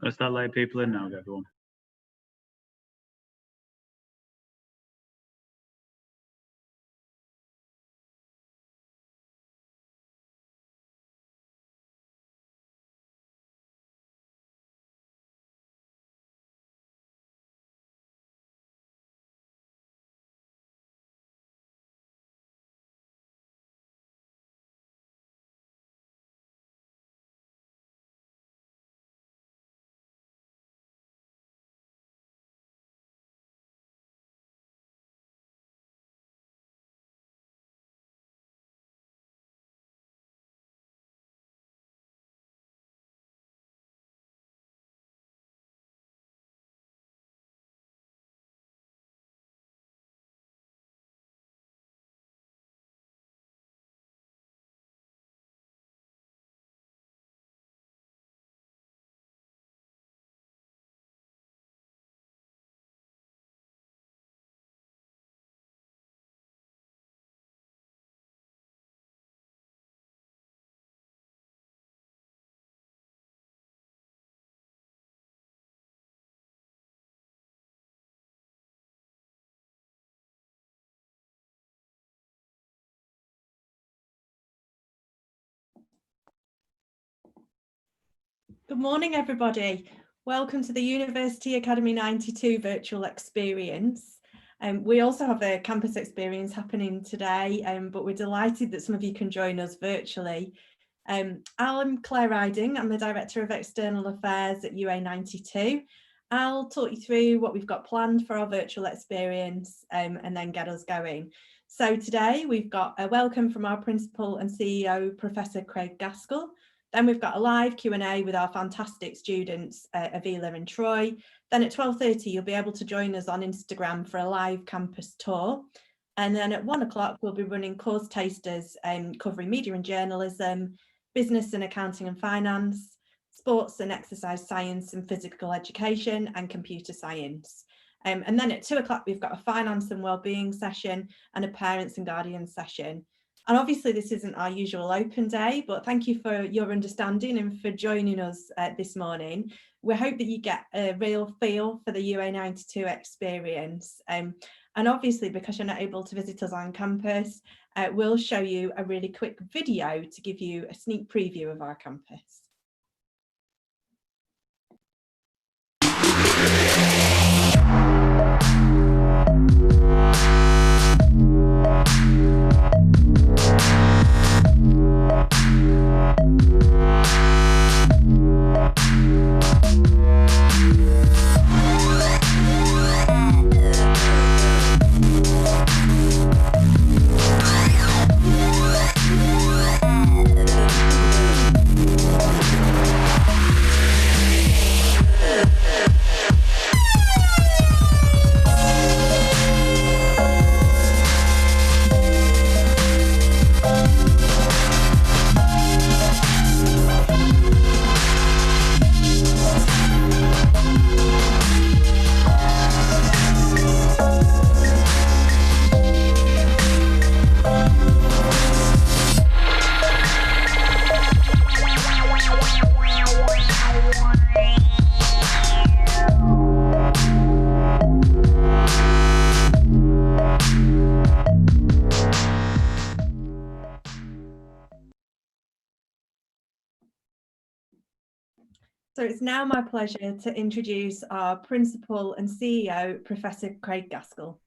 Let's start letting people in now, everyone. Good morning, everybody. Welcome to the University Academy 92 virtual experience. We also have a campus experience happening today, but we're delighted that some of you can join us virtually. I'm Claire Riding. I'm the Director of External Affairs at UA92. I'll talk you through what we've got planned for our virtual experience and then get us going. So today we've got a welcome from our Principal and CEO, Professor Craig Gaskell. Then we've got a live Q&A with our fantastic students, Avila and Troy. Then at 12:30, you'll be able to join us on Instagram for a live campus tour. And then at 1 o'clock, we'll be running course tasters covering media and journalism, business and accounting and finance, sports and exercise science and physical education, and computer science. And then at 2 o'clock, we've got a finance and wellbeing session and a parents and guardians session. And obviously this isn't our usual open day, but thank you for your understanding and for joining us this morning. We hope that you get a real feel for the UA92 experience. And obviously, because you're not able to visit us on campus, we'll show you a really quick video to give you a sneak preview of our campus. So it's now my pleasure to introduce our Principal and CEO, Professor Craig Gaskell.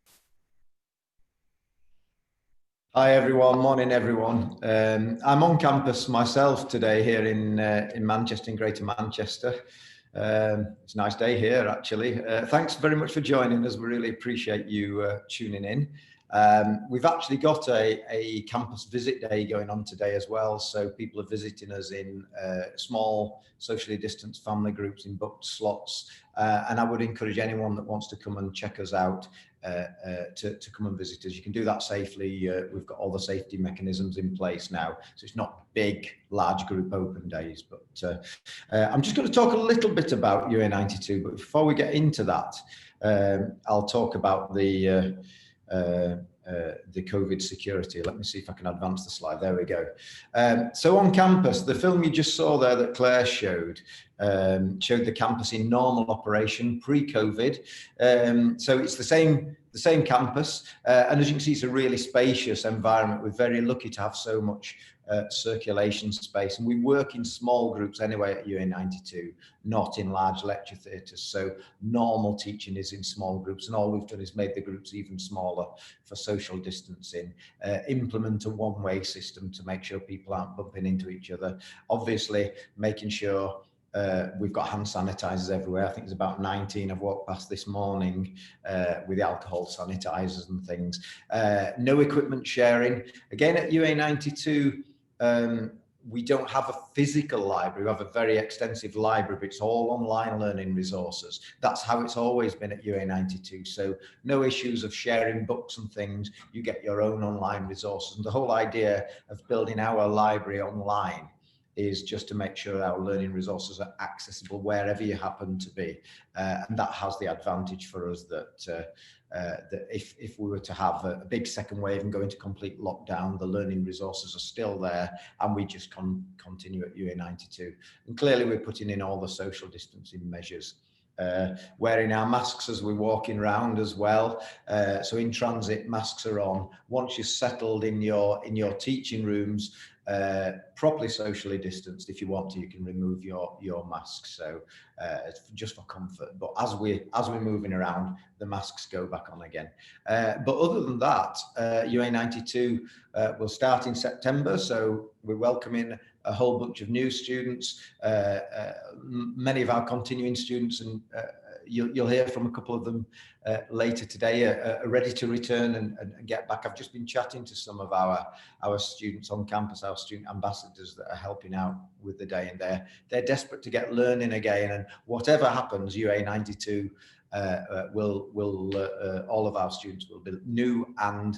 Hi everyone, morning everyone. I'm on campus myself today here in Manchester, in Greater Manchester. It's a nice day here actually. Thanks very much for joining us. We really appreciate you tuning in. We've actually got a campus visit day going on today as well. So people are visiting us in small socially distanced family groups in booked slots. And I would encourage anyone that wants to come and check us out to come and visit us. You can do that safely. We've got all the safety mechanisms in place now. So it's not big, large group open days. But I'm just going to talk a little bit about UA92. But before we get into that, I'll talk about the the COVID security. Let me see if I can advance the slide. There we go. So on campus, the film you just saw there that Claire showed the campus in normal operation pre-COVID. So it's the same campus, and as you can see, it's a really spacious environment. We're very lucky to have so much circulation space, and we work in small groups anyway at UA92, not in large lecture theatres. So normal teaching is in small groups, and all we've done is made the groups even smaller for social distancing, implement a one-way system to make sure people aren't bumping into each other, obviously making sure we've got hand sanitizers everywhere. I think there's about 19 I've walked past this morning with alcohol sanitizers and things. No equipment sharing. Again, at UA92, we don't have a physical library. We have a very extensive library, but it's all online learning resources. That's how it's always been at UA92. So no issues of sharing books and things. You get your own online resources. And the whole idea of building our library online is just to make sure our learning resources are accessible wherever you happen to be. And that has the advantage for us that if we were to have a big second wave and go into complete lockdown, the learning resources are still there, and we just continue at UA92. And clearly we're putting in all the social distancing measures. Wearing our masks as we're walking around as well. So in transit, masks are on. Once you're settled in your teaching rooms, properly socially distanced, if you want to, you can remove your mask. So it's just for comfort. But as we're moving around, the masks go back on again. But other than that, UA92 will start in September. So we're welcoming a whole bunch of new students, many of our continuing students, and you'll hear from a couple of them later today, are ready to return and get back. I've just been chatting to some of our students on campus, our student ambassadors that are helping out with the day, and they're desperate to get learning again. And whatever happens, UA92 all of our students will be new and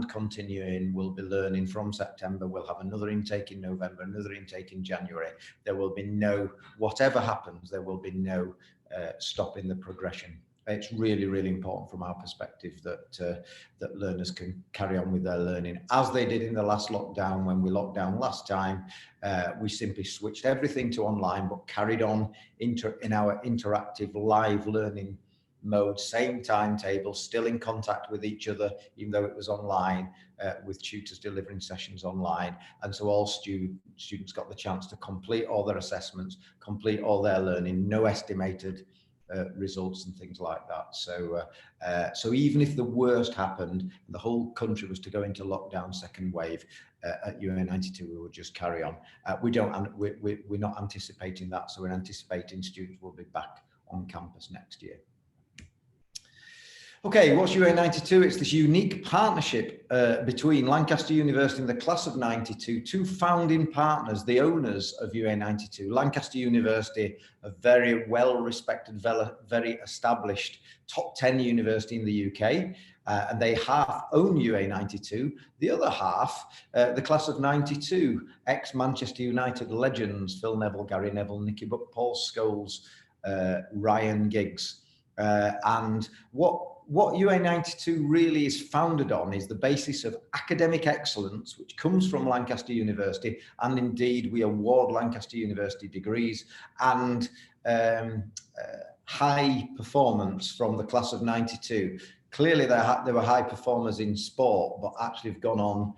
continuing, will be learning from September. We'll have another intake in November, another intake in January. There will be whatever happens, there will be no stopping the progression. It's really, really important from our perspective that learners can carry on with their learning as they did in the last lockdown. When we locked down last time, we simply switched everything to online, but carried on in our interactive live learning mode, same timetable, still in contact with each other, even though it was online, with tutors delivering sessions online. And so all students got the chance to complete all their assessments, complete all their learning, no estimated results and things like that. So even if the worst happened, the whole country was to go into lockdown second wave, at UA92 we will just carry on. We're not anticipating that, so we're anticipating students will be back on campus next year. Okay, what's UA92? It's this unique partnership between Lancaster University and the class of 92, two founding partners, the owners of UA92. Lancaster University, a very well-respected, very established top 10 university in the UK, and they half own UA92. The other half, the class of 92, ex-Manchester United legends, Phil Neville, Gary Neville, Nicky Buck, Paul Scholes, Ryan Giggs. And what UA92 really is founded on is the basis of academic excellence, which comes from Lancaster University, and indeed we award Lancaster University degrees, and high performance from the class of 92. Clearly they were high performers in sport, but actually have gone on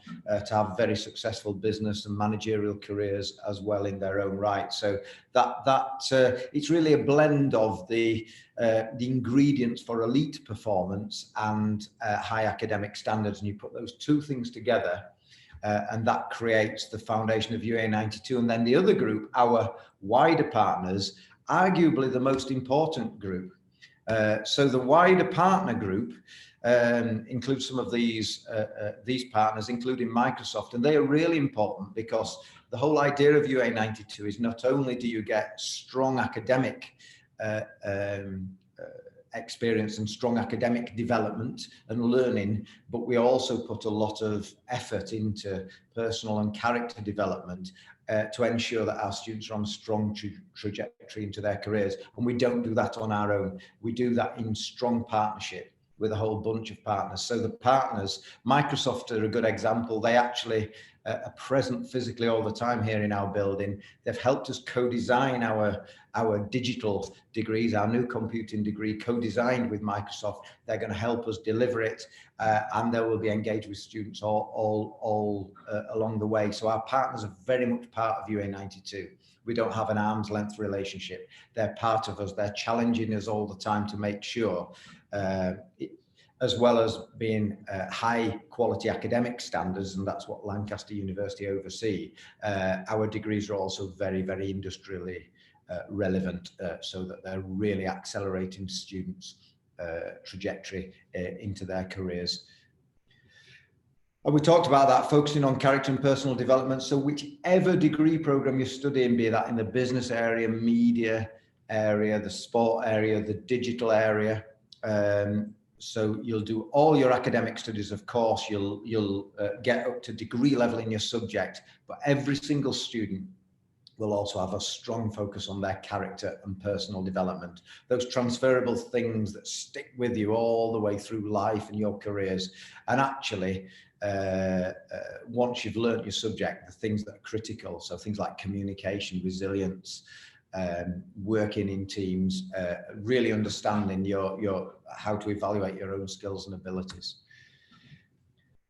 to have very successful business and managerial careers as well in their own right. So it's really a blend of the ingredients for elite performance and high academic standards, and you put those two things together, and that creates the foundation of UA92. And then the other group, our wider partners, arguably the most important group. So the wider partner group includes some of these partners, including Microsoft, and they are really important because the whole idea of UA92 is not only do you get strong academic experience and strong academic development and learning, but we also put a lot of effort into personal and character development to ensure that our students are on a strong trajectory into their careers. And we don't do that on our own. We do that in strong partnership with a whole bunch of partners. So the partners, Microsoft are a good example. They actually are present physically all the time here in our building. They've helped us co-design our digital degrees, our new computing degree, co-designed with Microsoft. They're going to help us deliver it, and they will be engaged with students all along the way. So our partners are very much part of UA92. We don't have an arm's length relationship. They're part of us. They're challenging us all the time to make sure, as well as being high quality academic standards, and that's what Lancaster University oversee, our degrees are also very, very industrially relevant, so that they're really accelerating students' trajectory into their careers. And we talked about that, focusing on character and personal development. So whichever degree program you're studying, be that in the business area, media area, the sport area, the digital area, so you'll do all your academic studies, of course, you'll get up to degree level in your subject, but every single student will also have a strong focus on their character and personal development. Those transferable things that stick with you all the way through life and your careers. And actually, once you've learnt your subject, the things that are critical, so things like communication, resilience, working in teams, really understanding your how to evaluate your own skills and abilities.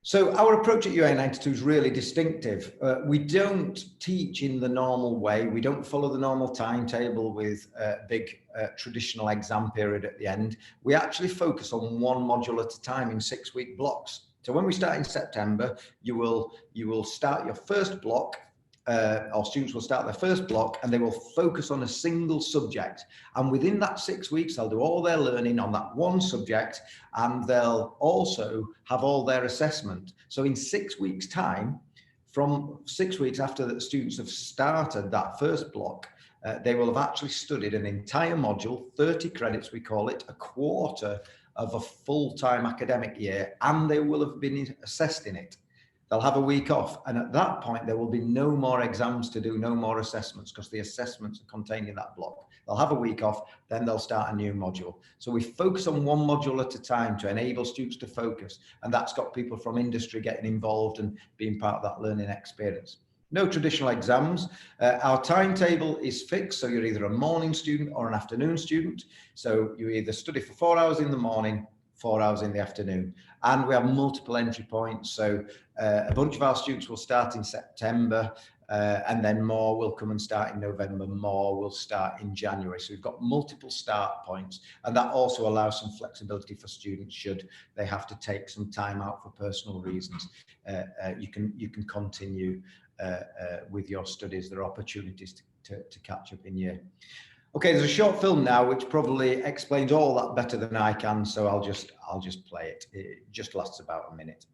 So our approach at UA92 is really distinctive. We don't teach in the normal way. We don't follow the normal timetable with a big traditional exam period at the end. We actually focus on one module at a time in 6-week blocks. So when we start in September, you will start your first block. Our students will start their first block and they will focus on a single subject. And within that 6 weeks, they'll do all their learning on that one subject, and they'll also have all their assessment. So in 6 weeks' time, from 6 weeks after the students have started that first block, they will have actually studied an entire module, 30 credits we call it, a quarter of a full-time academic year, and they will have been assessed in it. They'll have a week off, and at that point there will be no more exams to do, no more assessments, because the assessments are contained in that block. They'll have a week off, then they'll start a new module. So we focus on one module at a time to enable students to focus, and that's got people from industry getting involved and being part of that learning experience. No traditional exams. Our timetable is fixed, so you're either a morning student or an afternoon student. So you either study for 4 hours in the morning, 4 hours in the afternoon, and we have multiple entry points. So a bunch of our students will start in September, and then more will come and start in November, more will start in January. So we've got multiple start points, and that also allows some flexibility for students should they have to take some time out for personal reasons. You can continue with your studies. There are opportunities to catch up in year. Okay, there's a short film now which probably explains all that better than I can, so I'll just play it. It just lasts about a minute.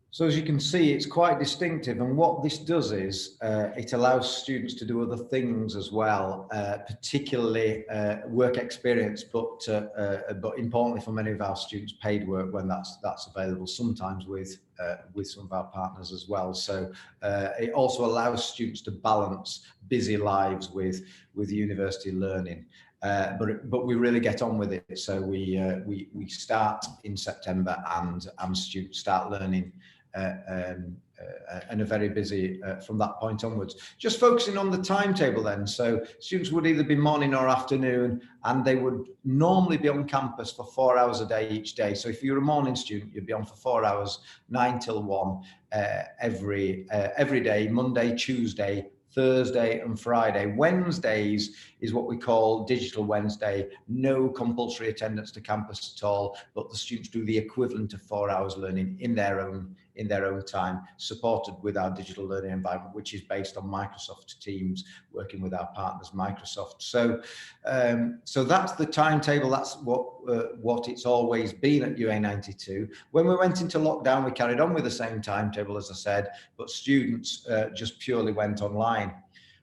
So as you can see, it's quite distinctive, and what this does is it allows students to do other things as well, particularly work experience, but importantly for many of our students, paid work when that's available, sometimes with with some of our partners as well. So it also allows students to balance busy lives with university learning. But we really get on with it. So we start in September, and students start learning and are very busy from that point onwards. Just focusing on the timetable then. So students would either be morning or afternoon, and they would normally be on campus for 4 hours a day each day. So if you're a morning student, you'd be on for 4 hours, 9 till 1 every day, Monday, Tuesday, Thursday and Friday. Wednesdays is what we call Digital Wednesday. No compulsory attendance to campus at all, but the students do the equivalent of 4 hours learning in their own time, supported with our digital learning environment, which is based on Microsoft Teams, working with our partners Microsoft. So so that's the timetable. That's what it's always been at UA92. When we went into lockdown, we carried on with the same timetable, as I said, but students just purely went online.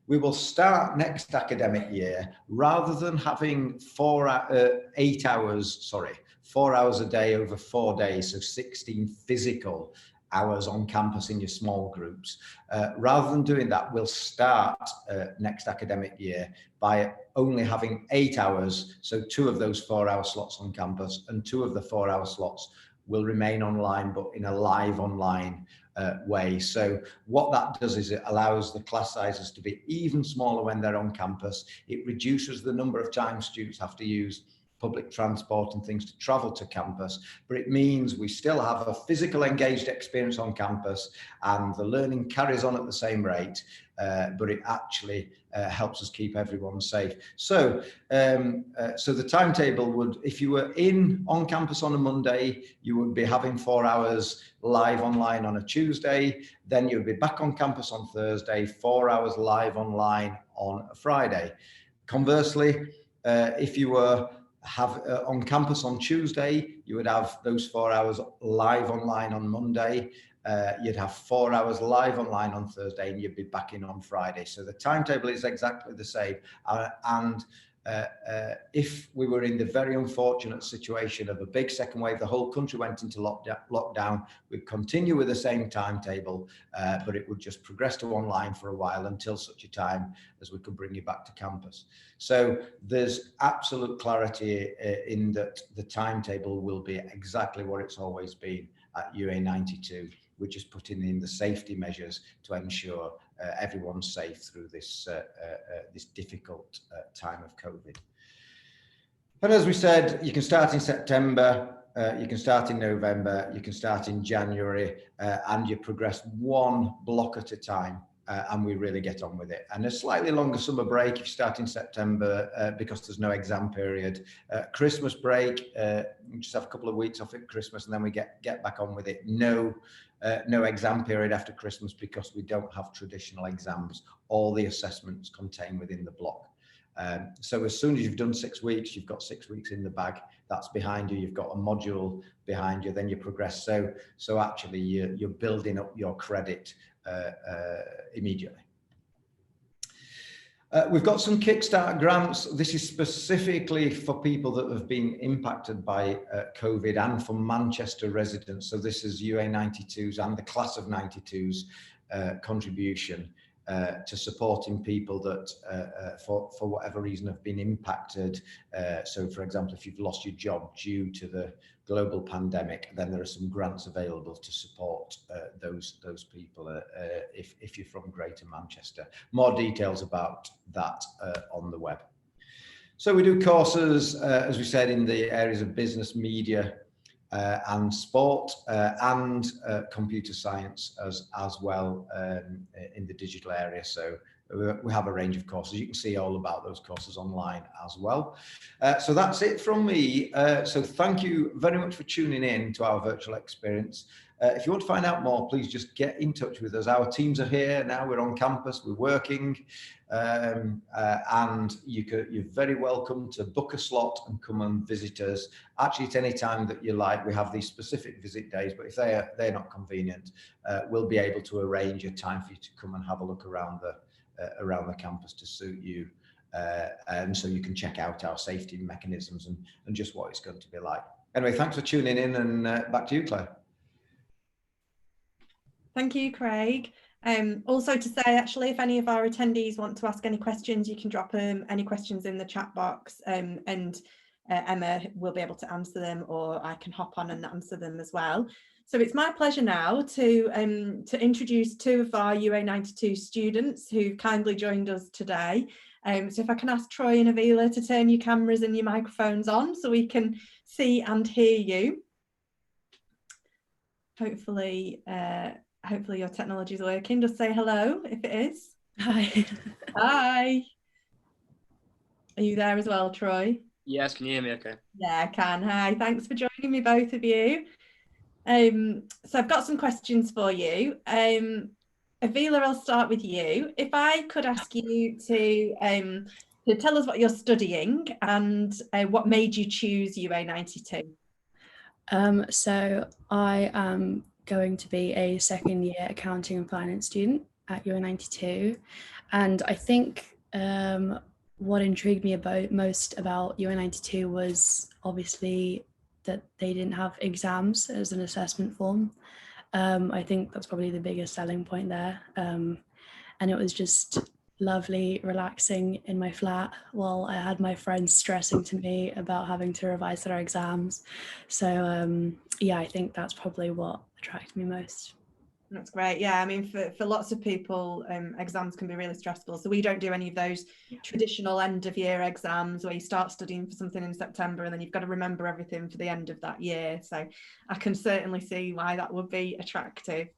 We will start next academic year, rather than having 4 hours a day over 4 days, so 16 physical hours on campus in your small groups. Rather than doing that, we'll start next academic year by only having 8 hours, so 2 of those 4 hour slots on campus, and 2 of the 4 hour slots will remain online, but in a live online way. So what that does is it allows the class sizes to be even smaller when they're on campus. It reduces the number of times students have to use public transport and things to travel to campus, but it means we still have a physical engaged experience on campus, and the learning carries on at the same rate, but it actually helps us keep everyone safe. So so the timetable would, if you were on campus on a Monday, you would be having 4 hours live online on a Tuesday, then you'd be back on campus on Thursday, 4 hours live online on a Friday. Conversely, if you were on campus on Tuesday, you would have those 4 hours live online on Monday. You'd have 4 hours live online on Thursday, and you'd be back in on Friday. So the timetable is exactly the same. If we were in the very unfortunate situation of a big second wave, the whole country went into lockdown, we'd continue with the same timetable, but it would just progress to online for a while until such a time as we could bring you back to campus. So there's absolute clarity in that the timetable will be exactly what it's always been at UA92. We're just putting in the safety measures to ensure everyone's safe through this difficult time of COVID. And as we said, you can start in September, you can start in November, you can start in January, and you progress one block at a time. And we really get on with it. And a slightly longer summer break if you start in September because there's no exam period. Christmas break, we just have a couple of weeks off at Christmas, and then we get back on with it. No exam period after Christmas because we don't have traditional exams. All the assessments contained within the block. So as soon as you've done 6 weeks, you've got 6 weeks in the bag. That's behind you. You've got a module behind you. Then you progress. So actually, you're building up your credit immediately. We've got some Kickstart grants. This is specifically for people that have been impacted by COVID and for Manchester residents. So this is UA92's and the class of 92's contribution to supporting people that for whatever reason have been impacted. So for example, if you've lost your job due to the global pandemic, then there are some grants available to support those people if you're from Greater Manchester. More details about that on the web. So we do courses, as we said, in the areas of business, media, and sport, and computer science as well in the digital area. So we have a range of courses. You can see all about those courses online as well. So that's it from me. So thank you very much for tuning in to our virtual experience. If you want to find out more, please just get in touch with us. Our teams are here now. We're on campus. We're working. And you're very welcome to book a slot and come and visit us. Actually, at any time that you like. We have these specific visit days, but if they're not convenient, we'll be able to arrange a time for you to come and have a look around the campus to suit you, and so you can check out our safety mechanisms and just what it's going to be like. Anyway, thanks for tuning in, and back to you, Claire. Thank you, Craig. Also to say, actually, if any of our attendees want to ask any questions, you can drop any questions in the chat box, and Emma will be able to answer them, or I can hop on and answer them as well. So it's my pleasure now to introduce two of our UA92 students who've kindly joined us today. So if I can ask Troy and Avila to turn your cameras and your microphones on so we can see and hear you. Hopefully your technology is working. Just say hello if it is. Hi. Hi. Are you there as well, Troy? Yes, can you hear me okay? Yeah, I can. Hi, thanks for joining me, both of you. So I've got some questions for you. Avila, I'll start with you. If I could ask you to tell us what you're studying and what made you choose UA92. So I am going to be a second year accounting and finance student at UA92, and I think what intrigued me most about UA92 was obviously that they didn't have exams as an assessment form. I think that's probably the biggest selling point there, and it was just lovely relaxing in my flat while I had my friends stressing to me about having to revise their exams. So yeah, I think that's probably what attracted me most. That's great. Yeah, I mean, for lots of people, exams can be really stressful. So we don't do any of those traditional end of year exams where you start studying for something in September and then you've got to remember everything for the end of that year. So I can certainly see why that would be attractive.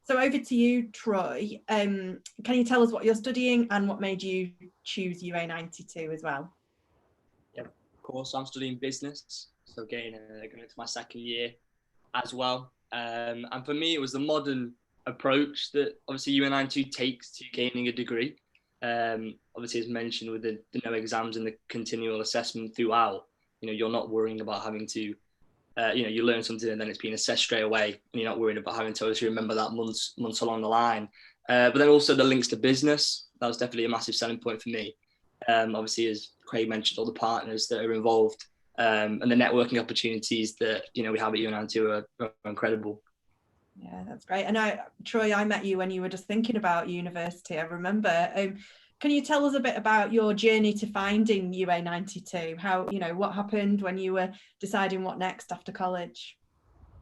So over to you, Troy. Can you tell us what you're studying and what made you choose UA92 as well? Yeah, of course. I'm studying business, so going into my second year as well. And for me, it was the modern approach that obviously UA92 takes to gaining a degree. Obviously, as mentioned, with the no exams and the continual assessment throughout, you're not worrying about having to you learn something and then it's being assessed straight away, and you're not worried about having to obviously remember that months along the line. But then also the links to business, that was definitely a massive selling point for me. Obviously, as Craig mentioned, all the partners that are involved, and the networking opportunities that we have at UA92 are incredible. Yeah, that's great. And Troy, I met you when you were just thinking about university, I remember. Can you tell us a bit about your journey to finding UA92? How, what happened when you were deciding what next after college?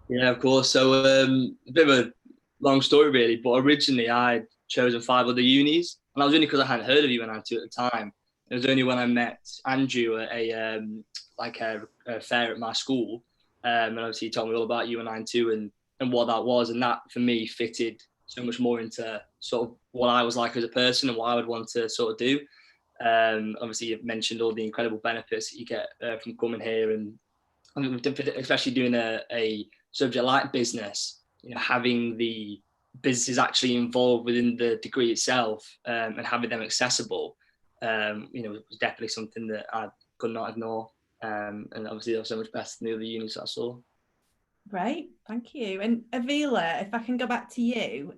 Yeah, of course. So a bit of a long story really, but originally I'd chosen 5 other unis, and that was only because I hadn't heard of UA92 at the time. It was only when I met Andrew at a fair at my school, and obviously he told me all about UA92 and what that was, and that for me fitted so much more into sort of what I was like as a person and what I would want to sort of do. Obviously, you've mentioned all the incredible benefits that you get from coming here, and especially doing a subject like business, having the businesses actually involved within the degree itself, and having them accessible, was definitely something that I could not ignore. And obviously, they're so much better than the other unis I saw. Great, thank you. And Avila, if I can go back to you,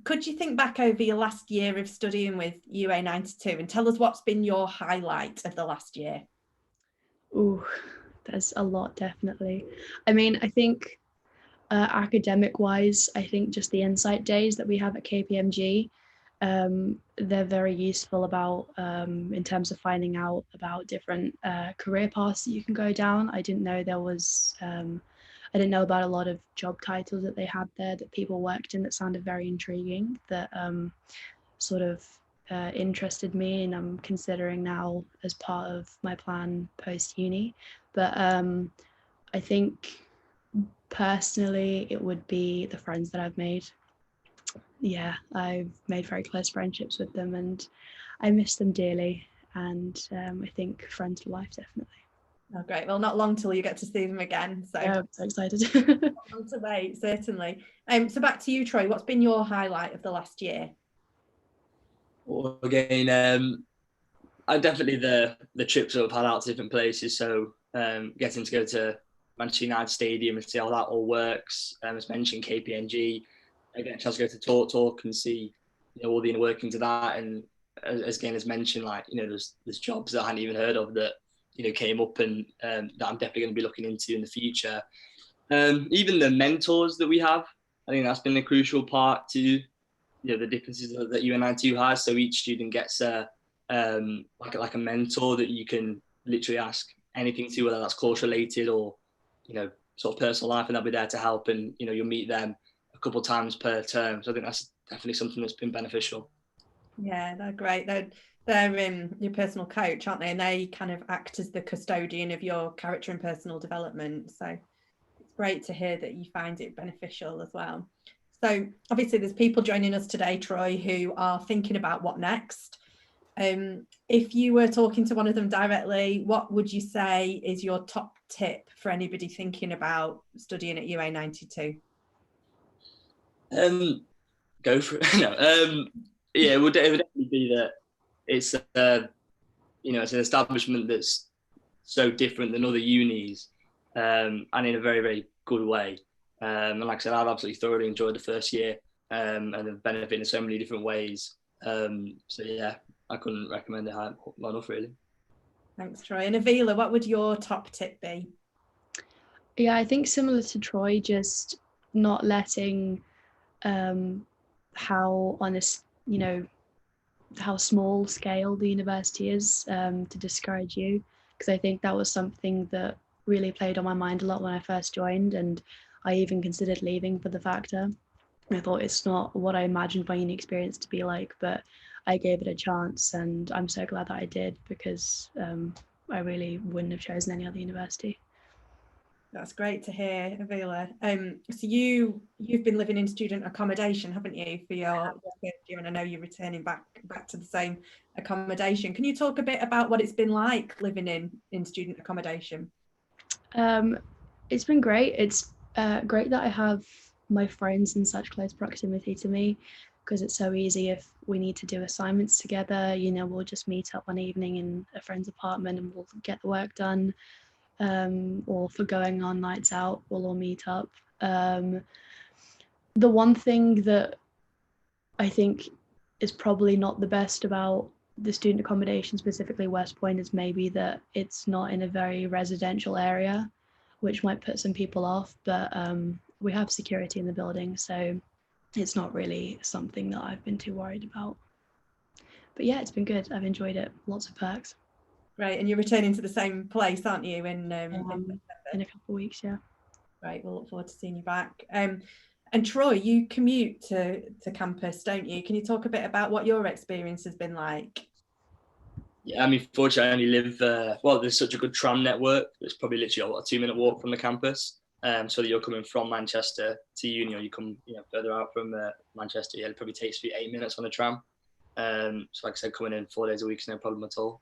could you think back over your last year of studying with UA92 and tell us what's been your highlight of the last year? Ooh, there's a lot, definitely. I mean, I think academic wise, I think just the insight days that we have at KPMG, they're very useful about in terms of finding out about different career paths that you can go down. I didn't know there was I didn't know about a lot of job titles that they had there that people worked in that sounded very intriguing, that sort of interested me, and I'm considering now as part of my plan post uni. But I think personally it would be the friends that I've made. Yeah, I've made very close friendships with them and I miss them dearly, and I think friends for life, definitely. Oh, great. Well, not long till you get to see them again. So yeah, I'm so excited. Not long to wait, certainly. So back to you, Troy. What's been your highlight of the last year? Well, again, I definitely the trips that I've had out to different places. So getting to go to Manchester United Stadium and see how that all works. As mentioned, KPMG. I get a chance to go to talk and see all the inner workings of that. And as mentioned, there's jobs that I hadn't even heard of that came up, and that I'm definitely going to be looking into in the future. Even the mentors that we have I think that's been a crucial part to the differences that UA92 has. So each student gets like a mentor that you can literally ask anything to, whether that's course related or sort of personal life, and they'll be there to help. And you'll meet them a couple of times per term. So I think that's definitely something that's been beneficial. Yeah, they're great. They're your personal coach, aren't they? And they kind of act as the custodian of your character and personal development. So it's great to hear that you find it beneficial as well. So obviously there's people joining us today, Troy, who are thinking about what next. If you were talking to one of them directly, what would you say is your top tip for anybody thinking about studying at UA92? Go for it. No, yeah, it would definitely be that it's it's an establishment that's so different than other unis, and in a very, very good way. And like I said, I've absolutely thoroughly enjoyed the first year, and have benefited in so many different ways. So yeah, I couldn't recommend it well enough, really. Thanks, Troy. And Avila, what would your top tip be? Yeah, I think similar to Troy, just not letting how honest, how small scale the university is to discourage you, because I think that was something that really played on my mind a lot when I first joined, and I even considered leaving for the factor. I thought it's not what I imagined my uni experience to be like, but I gave it a chance, and I'm so glad that I did, because I really wouldn't have chosen any other university. That's great to hear, Avila. So you've been living in student accommodation, haven't you, for your first year, and I know you're returning back to the same accommodation. Can you talk a bit about what it's been like living in student accommodation? It's been great. It's great that I have my friends in such close proximity to me, because it's so easy if we need to do assignments together. We'll just meet up one evening in a friend's apartment and we'll get the work done. Or for going on nights out, we'll all meet up. The one thing that I think is probably not the best about the student accommodation, specifically West Point, is maybe that it's not in a very residential area, which might put some people off, but we have security in the building, so it's not really something that I've been too worried about. But yeah, it's been good. I've enjoyed it. Lots of perks. Great, and you're returning to the same place, aren't you? In a couple of weeks, yeah. Great, we'll look forward to seeing you back. And Troy, you commute to campus, don't you? Can you talk a bit about what your experience has been like? Yeah, I mean, fortunately, I only live, well, there's such a good tram network. It's probably literally a 2-minute walk from the campus. So that you're coming from Manchester to uni, or you come further out from Manchester, yeah, it probably takes you 8 minutes on a tram. So like I said, coming in 4 days a week is no problem at all.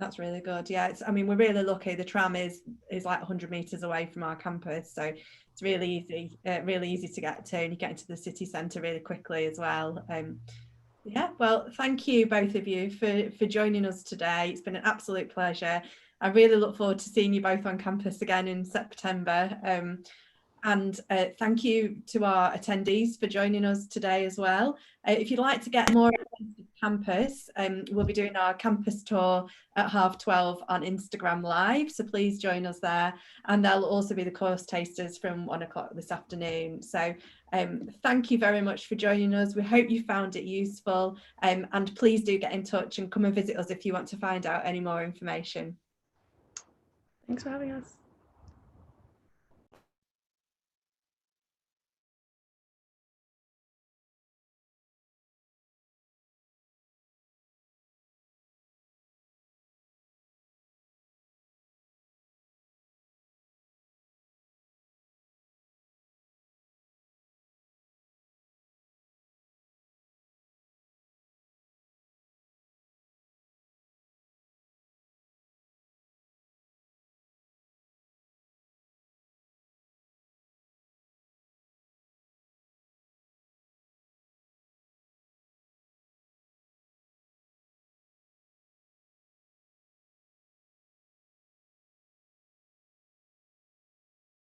That's really good. Yeah, I mean, we're really lucky. The tram is like 100 meters away from our campus, so it's really easy to get to, and you get into the city centre really quickly as well. Yeah, well, thank you both of you for joining us today. It's been an absolute pleasure. I really look forward to seeing you both on campus again in September. And thank you to our attendees for joining us today as well. If you'd like to get more campus, we'll be doing our campus tour at 12:30 on Instagram Live, so please join us there, and there'll also be the course tasters from 1 o'clock this afternoon. So thank you very much for joining us. We hope you found it useful, and please do get in touch and come and visit us if you want to find out any more information. Thanks for having us.